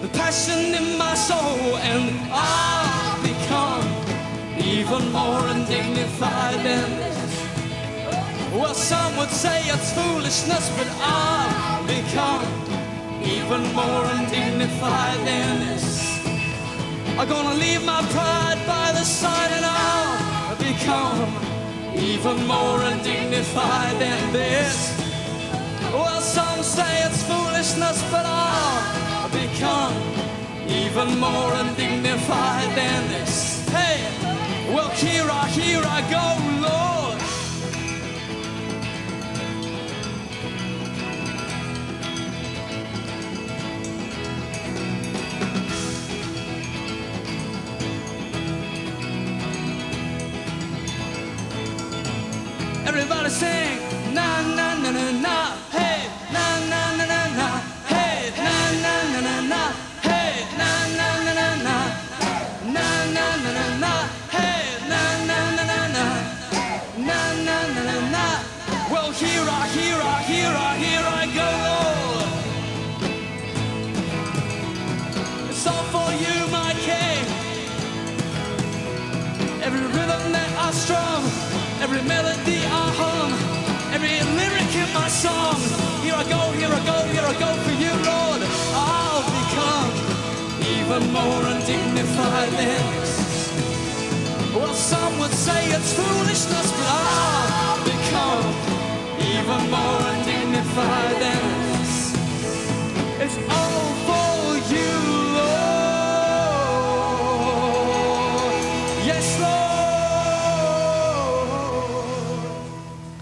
the passion in my soul, and I'll become even more undignified than this. Well, some would say it's foolishness, but I'll become even more undignified than this. I'm gonna leave my pride by the side, and I'll become even more undignified than this. Well, some say it's foolishness, but I'll become even more undignified than this. Hey, well, here I go, Lord. Everybody sing, na na na na na, hey, na na na na na, hey, na na na na na, hey, na na na na na, na na na na na, hey, na na na na na, na na na na na. Well, here I go, Lord. It's all for you, my King. Every rhythm that I strum, every melody I hum, every lyric in my song. Here I go for you, Lord. I'll become even more undignified than this. Well, some would say it's foolishness, but I'll become even more undignified than this. It's all for you, Lord. Yes, Lord.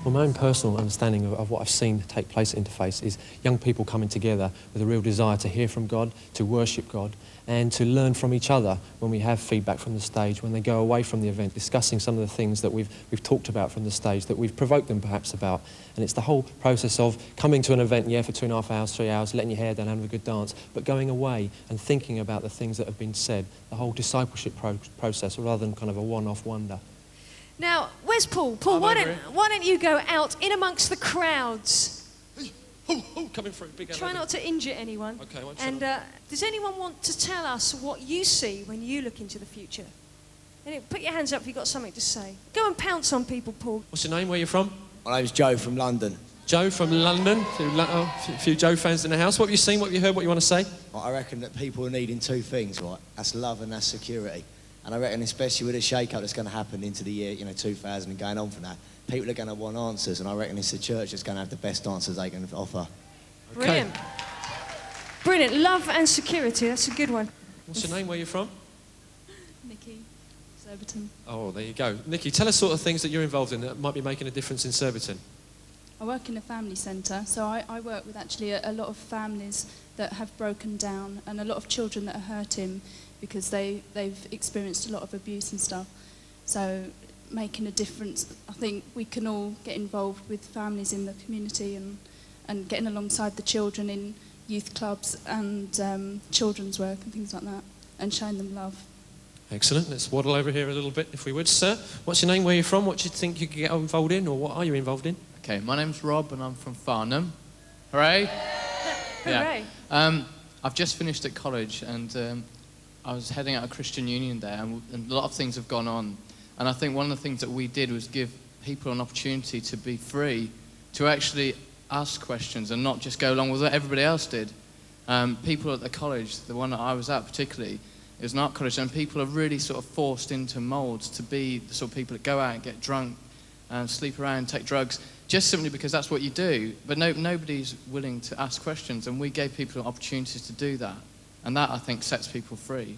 Well, my own personal understanding of what I've seen take place at InterFace is young people coming together with a real desire to hear from God, to worship God, and to learn from each other when we have feedback from the stage, when they go away from the event, discussing some of the things that we've talked about from the stage, that we've provoked them perhaps about. And it's the whole process of coming to an event, yeah, for 2.5 hours, 3 hours, letting your hair down, having a good dance, but going away and thinking about the things that have been said, the whole discipleship process, rather than kind of a one-off wonder. Now, where's Paul? Paul, why don't you go out in amongst the crowds? Coming through. Big Try not to injure anyone. Okay, and does anyone want to tell us what you see when you look into the future? Put your hands up if you've got something to say. Go and pounce on people, Paul. What's your name? Where are you from? My name's Joe from London. Joe from London. A few Joe fans in the house. What have you seen? What have you heard? What you want to say? Well, I reckon that people are needing two things, right? That's love and that's security. And I reckon, especially with the shake-up that's going to happen into the year, 2000 and going on from that, people are going to want answers, and I reckon it's the church that's going to have the best answers they can offer. Brilliant. Okay. Brilliant. Love and security. That's a good one. What's your name? Where are you from? Nikki, Surbiton. Oh, there you go. Nikki, tell us sort of things that you're involved in that might be making a difference in Surbiton. I work in a family centre, so I work with actually a lot of families that have broken down and a lot of children that are hurting because they've experienced a lot of abuse and stuff. So making a difference, I think we can all get involved with families in the community and getting alongside the children in youth clubs and children's work and things like that, and showing them love. Excellent. Let's waddle over here a little bit, if we would. Sir, what's your name, where are you from, what do you think you could get involved in, or what are you involved in? Okay, my name's Rob and I'm from Farnham. Hooray! Hooray! Yeah. I've just finished at college and I was heading out of Christian Union there, and a lot of things have gone on. And I think one of the things that we did was give people an opportunity to be free, to actually ask questions and not just go along with what everybody else did. People at the college, the one that I was at particularly, it was an art college, and people are really sort of forced into moulds to be the sort of people that go out and get drunk and sleep around, take drugs, just simply because that's what you do. But nobody's willing to ask questions, and we gave people opportunities to do that. And that, I think, sets people free.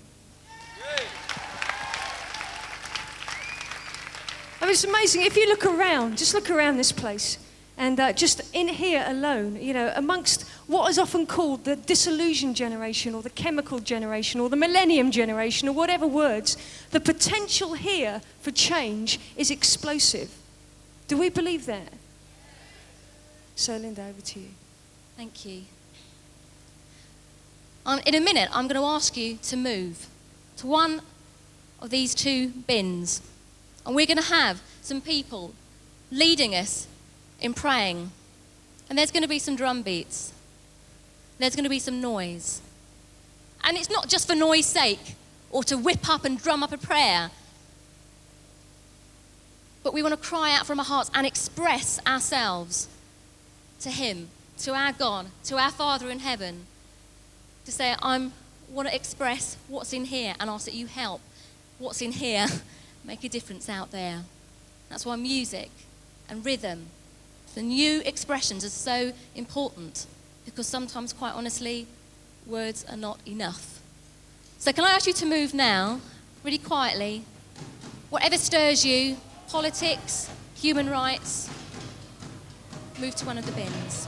I mean, it's amazing. If you look around, just look around this place, and just in here alone, amongst what is often called the disillusioned generation or the chemical generation or the millennium generation or whatever words, the potential here for change is explosive. Do we believe that? So, Linda, over to you. Thank you. In a minute, I'm going to ask you to move to one of these two bins. And we're going to have some people leading us in praying. And there's going to be some drum beats. There's going to be some noise. And it's not just for noise sake or to whip up and drum up a prayer. But we want to cry out from our hearts and express ourselves to him, to our God, to our Father in heaven. To say, I want to express what's in here and ask that you help what's in here make a difference out there. That's why music and rhythm, the new expressions are so important, because sometimes, quite honestly, words are not enough. So can I ask you to move now, really quietly, whatever stirs you, politics, human rights, move to one of the bins.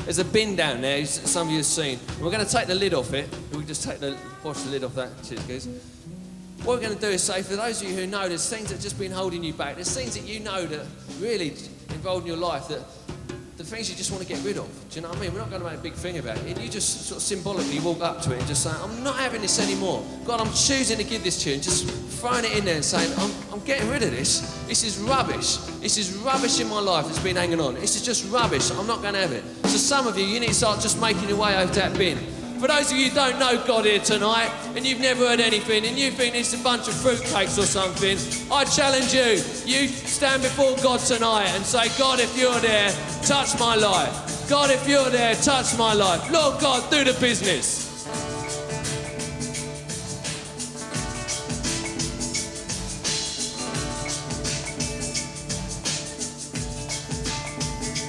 There's a bin down there, as some of you have seen. We're going to take the lid off it. We just wash the lid off that. Cheers, guys. What we're going to do is say, for those of you who know there's things that have just been holding you back, there's things that you know that really involved in your life, that the things you just want to get rid of. Do you know what I mean? We're not going to make a big thing about it. You just sort of symbolically walk up to it and just say, I'm not having this anymore. God, I'm choosing to give this to you, and just throwing it in there and saying, I'm getting rid of this. This is rubbish. This is rubbish in my life that's been hanging on. This is just rubbish. I'm not going to have it. So some of you, you need to start just making your way over to that bin. For those of you who don't know God here tonight, and you've never heard anything, and you think it's a bunch of fruitcakes or something, I challenge you, you stand before God tonight and say, God, if you're there, touch my life. God, if you're there, touch my life. Lord God, do the business.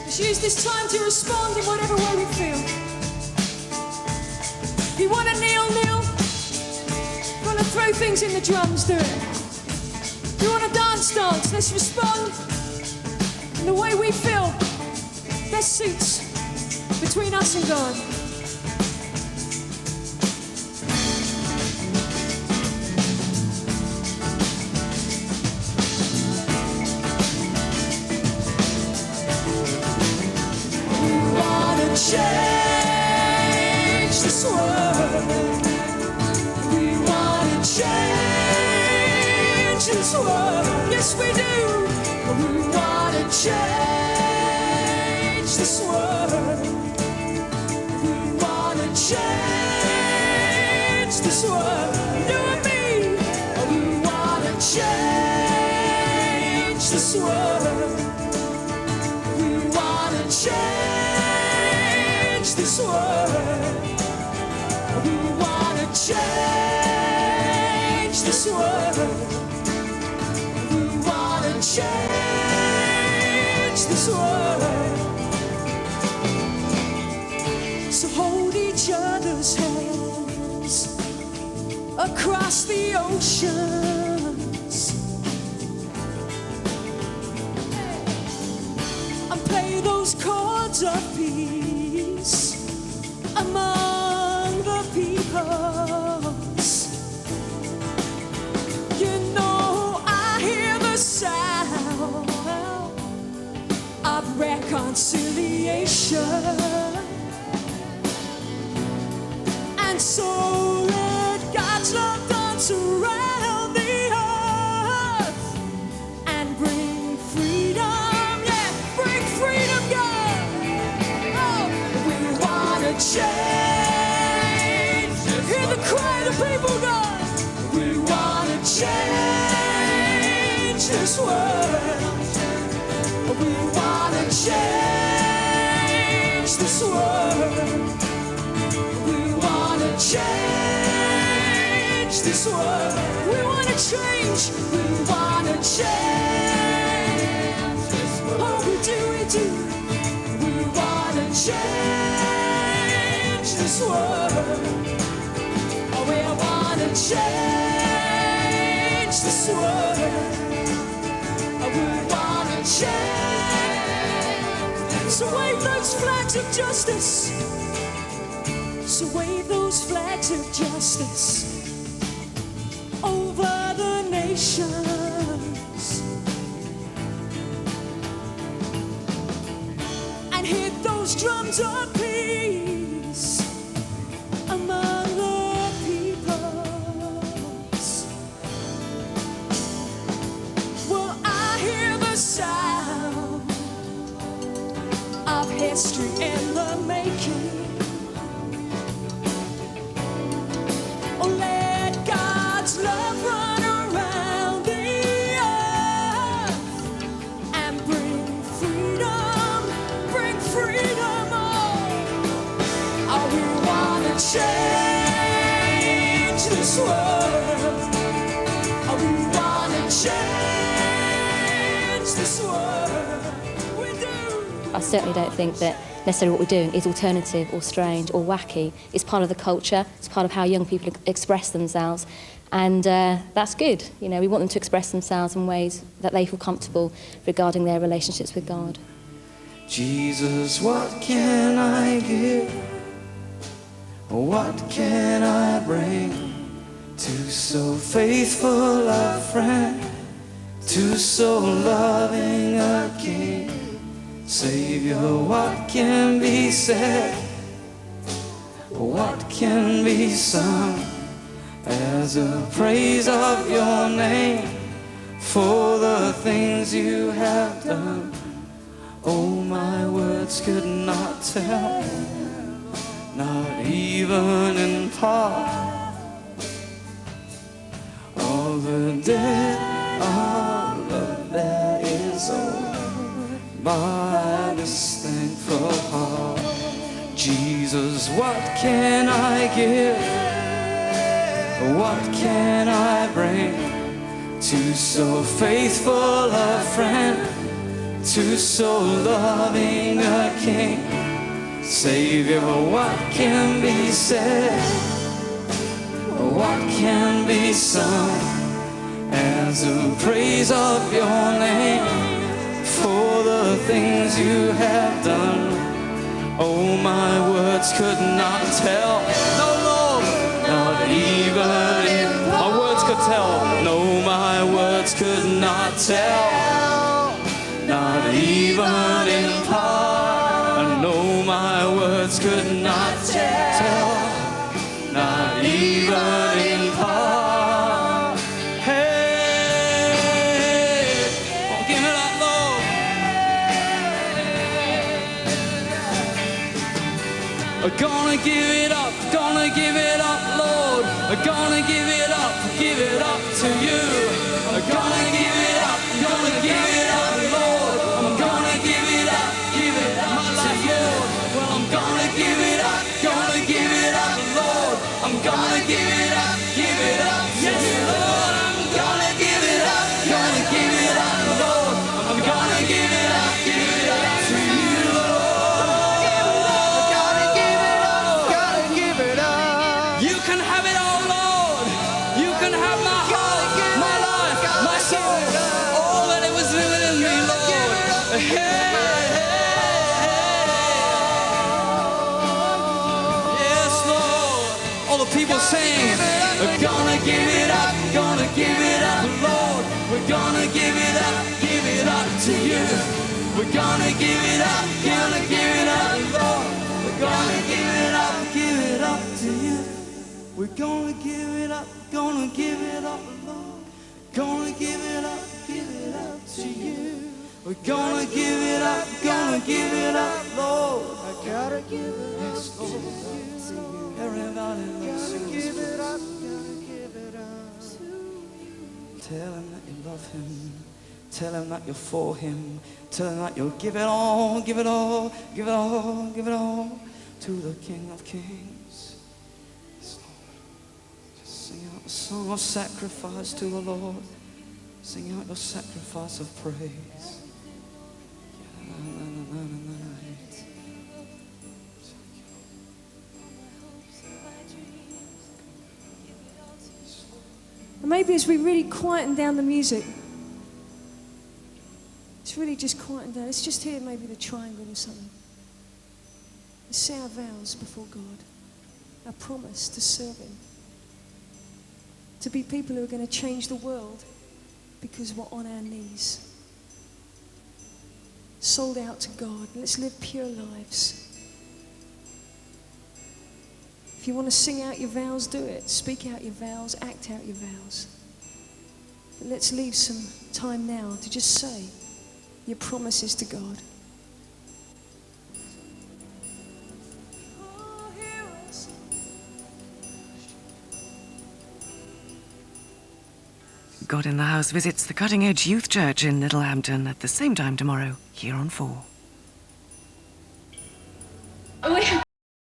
Let's use this time to respond in whatever way we feel. If you want to kneel, kneel. If you want to throw things in the drums, do it. If you want to dance, dance. Let's respond in the way we feel best suits between us and God. We want to change this world. We want to change this world. Yes, we do. We want to change this world. We want to change this world. You and me. We want to change this world. We want to change this world. We want to change this world. We want to change this world. nations and play those chords of peace among the peoples. You know, I hear the sound of reconciliation. And so let God's love dance around the earth and bring freedom, yeah, bring freedom, God. Oh, we wanna change. Hear the cry of the people, God. We wanna change this world. We wanna change this world. Change this world. We want to change. We want to change this world. Oh, we do. We want to change this world. Oh, we want to change this world. Oh, we want to change. So wave those flags of justice. So wave those flags of justice over the nations and hit those drums of peace among the peoples. Well, I hear the sound of history in the making. Love run around the earth and bring freedom, oh, we wanna change this world. Oh, we wanna change this world. We do. I certainly don't think that necessarily what we're doing is alternative or strange or wacky. It's part of the culture, it's part of how young people express themselves. And that's good. You know, we want them to express themselves in ways that they feel comfortable regarding their relationships with God. Jesus, what can I give? What can I bring to so faithful a friend, to so loving a King? Savior, what can be said? What can be sung as a praise of your name for the things you have done? Oh, my words could not tell, not even in part. All the debt of love that is owed by this thankful heart. Jesus, what can I give? What can I bring to so faithful a friend, to so loving a King? Savior, what can be said? What can be sung as a praise of your name for the things you have done? Oh, my words could not tell. No, Lord, not even if my words could tell. No, my words could not tell. Not even in part. No, my words could not tell. Not even in part. Hey, oh, give me that, Lord. I'm gonna give it up, Lord. I'm gonna give it up to you. I'm gonna give it up, Lord. I'm gonna give it up to you. Well, I'm gonna give it up, Lord. I'm gonna give it up to you, Lord. I'm gonna give it up, Lord. I'm gonna give it up to you, Lord. Gotta give it up. You can have it all, Lord. You can have my heart. All the people sing. We're gonna give it up, Lord. We're gonna give it up to you. We're gonna give it up, Lord. We're gonna give it up to you. We're gonna give it up, Lord. Gonna give it up to you. We're gonna give it up, Lord. I gotta give it up, Lord. Everybody, let's give it up, Tell him that you love him. Tell him that you're for him. Tell him that you'll give it all, give it all, give it all, give it all to the King of Kings. Yes, Lord. Just sing out a song of sacrifice to the Lord. Sing out your sacrifice of praise. And maybe as we really quieten down the music, it's really just quieten down. Let's just hear maybe the triangle or something. Let's say our vows before God, our promise to serve him, to be people who are going to change the world because we're on our knees, sold out to God. Let's live pure lives. If you want to sing out your vows, do it. Speak out your vows, act out your vows. But let's leave some time now to just say your promises to God. God in the House visits the Cutting Edge Youth Church in Littlehampton at the same time tomorrow, here on 4.